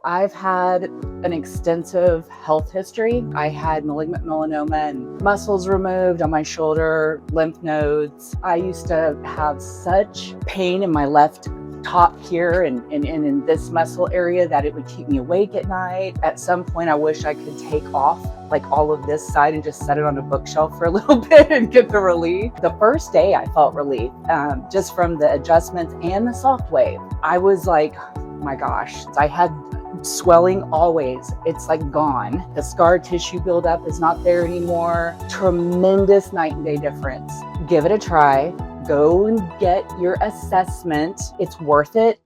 I've had an extensive health history. I had malignant melanoma and muscles removed on my shoulder, lymph nodes. I used to have such pain in my left top here and in this muscle area that it would keep me awake at night. At some point, I wish I could take off like all of this side and just set it on a bookshelf for a little bit and get the relief. The first day I felt relief just from the adjustments and the SoftWave. I was like, oh my gosh, I had swelling always. It's like gone. The scar tissue buildup is not there anymore. Tremendous night and day difference. Give it a try. Go and get your assessment. It's worth it.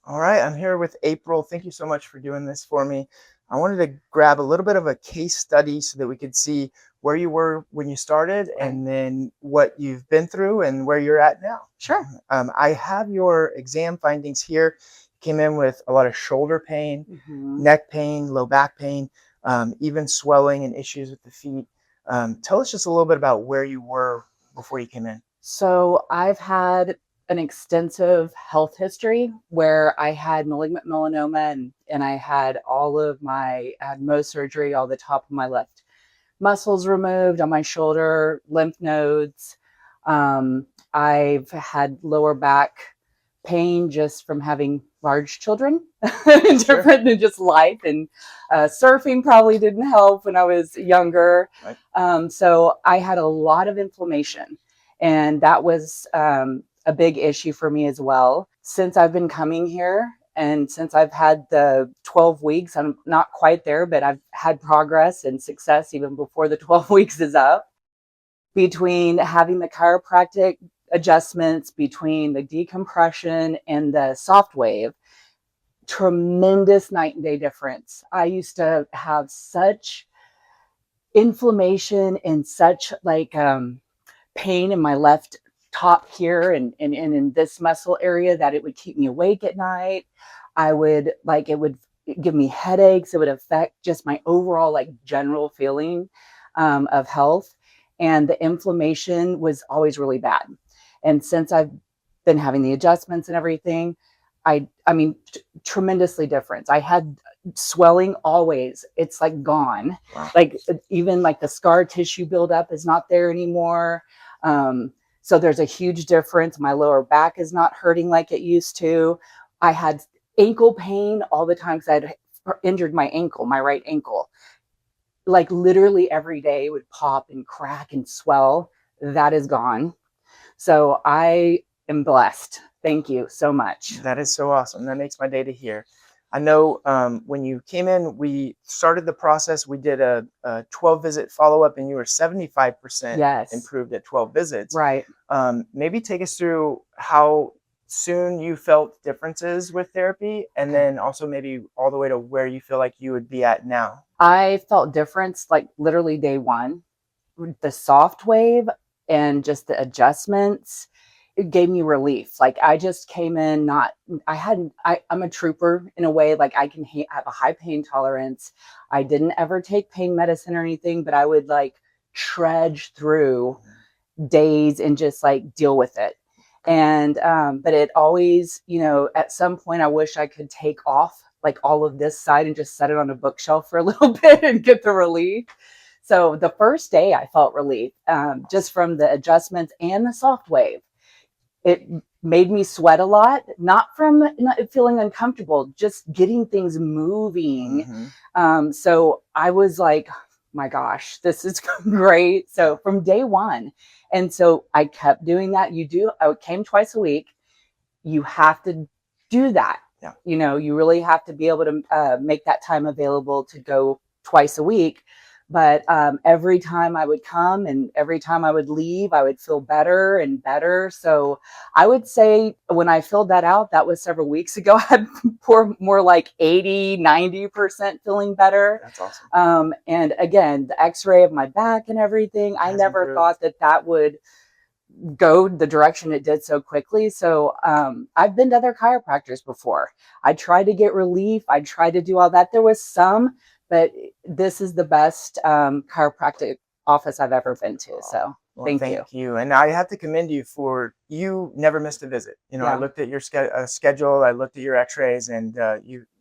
All right, I'm here with April. Thank you so much for doing this for me. I wanted to grab a little bit of a case study so that we could see where you were when you started and then what you've been through and where you're at now. Sure. I have your exam findings here. Came in with a lot of shoulder pain, neck pain, low back pain, even swelling and issues with the feet. Tell us just a little bit about where you were before you came in. So I've had an extensive health history where I had malignant melanoma and I had I had Mohs surgery, all the top of my left muscles removed on my shoulder, lymph nodes. I've had lower back pain just from having large children, different than just life, and surfing probably didn't help when I was younger. Right. So I had a lot of inflammation, and that was a big issue for me as well. Since I've been coming here and since I've had the 12 weeks, I'm not quite there, but I've had progress and success even before the 12 weeks is up. Between having the chiropractic adjustments, between the decompression and the SoftWave, tremendous night and day difference. I used to have such inflammation and such pain in my left top here and in this muscle area that it would keep me awake at night. It would give me headaches. It would affect just my overall general feeling of health. And the inflammation was always really bad. And since I've been having the adjustments and everything, I mean, tremendously different. I had swelling always. It's like gone. Wow. Even the scar tissue buildup is not there anymore. So there's a huge difference. My lower back is not hurting like it used to. I had ankle pain all the time because I had injured my ankle, my right ankle. Literally every day it would pop and crack and swell. That is gone. So I am blessed. Thank you so much. That is so awesome. That makes my day to hear. I know when you came in, we started the process. We did a 12-visit follow-up, and you were 75% improved at 12 visits. Right. Maybe take us through how soon you felt differences with therapy, and then also maybe all the way to where you feel like you would be at now. I felt difference literally day one. The SoftWave and just the adjustments, it gave me relief. I just came in I'm a trooper in a way. I can have a high pain tolerance. I didn't ever take pain medicine or anything, but I would trudge through days and just deal with it. And but it always, at some point I wish I could take off all of this side and just set it on a bookshelf for a little bit and get the relief. So the first day I felt relief just from the adjustments and the SoftWave. It made me sweat a lot, not from not feeling uncomfortable, just getting things moving. So I was like, my gosh, this is great. So from day one. And so I kept doing that. I came twice a week. You have to do that. Yeah. You really have to be able to make that time available to go twice a week. But every time I would come and every time I would leave, I would feel better and better. So I would say when I filled that out, that was several weeks ago, I had more like 80, 90% feeling better. That's awesome. And again, the x-ray of my back and everything, I never thought that would go the direction it did so quickly. So I've been to other chiropractors before. I tried to get relief. I tried to do all that. There was some, but this is the best chiropractic office I've ever been to. So Well, Thank you. thank you. And I have to commend you for you never missed a visit. You know, I Yeah. looked at your schedule, I looked at your X-rays, and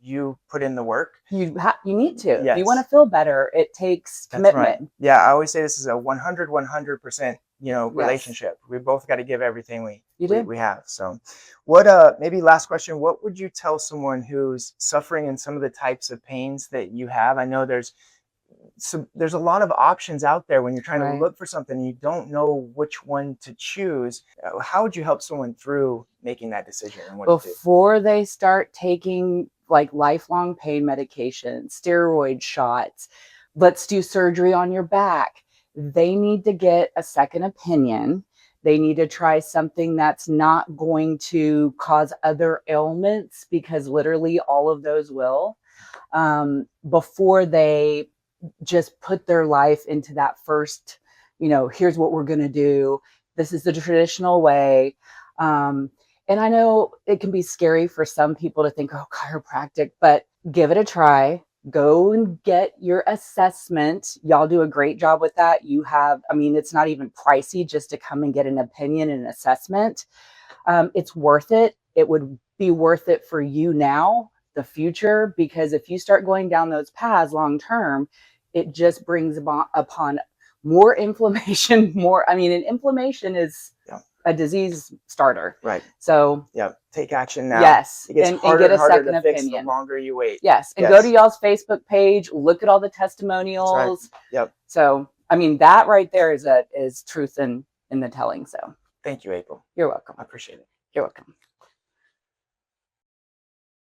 you put in the work. You need to. If you want to Yes, feel better, it takes that's right. commitment. Yeah, I always say this is a 100%, Yes, relationship. We both got to give everything we you we, do. we have. So, what maybe last question, what would you tell someone who's suffering in some of the types of pains that you have? I know there's a lot of options out there when you're trying to Right. look for something and you don't know which one to choose. How would you help someone through making that decision and what to do? Before they start taking like lifelong pain medication, steroid shots, let's do surgery on your back. They need to get a second opinion. They need to try something that's not going to cause other ailments, because literally all of those will, before they just put their life into that first, here's what we're going to do. This is the traditional way. And I know it can be scary for some people to think, oh, chiropractic, but give it a try. Go and get your assessment. Y'all do a great job with that. It's not even pricey just to come and get an opinion and an assessment. It's worth it. It would be worth it for you now, the future, because if you start going down those paths long term, it just brings upon more inflammation. And inflammation is Yeah. a disease starter. Right. So yeah, take action now. yes, It gets and harder get a and harder second to fix the opinion. longer you wait. Yes, and go to y'all's Facebook page. Look at all the testimonials. That's right. Yep. So that right there is truth in the telling. So Thank you, April. you're welcome. I appreciate it. You're welcome.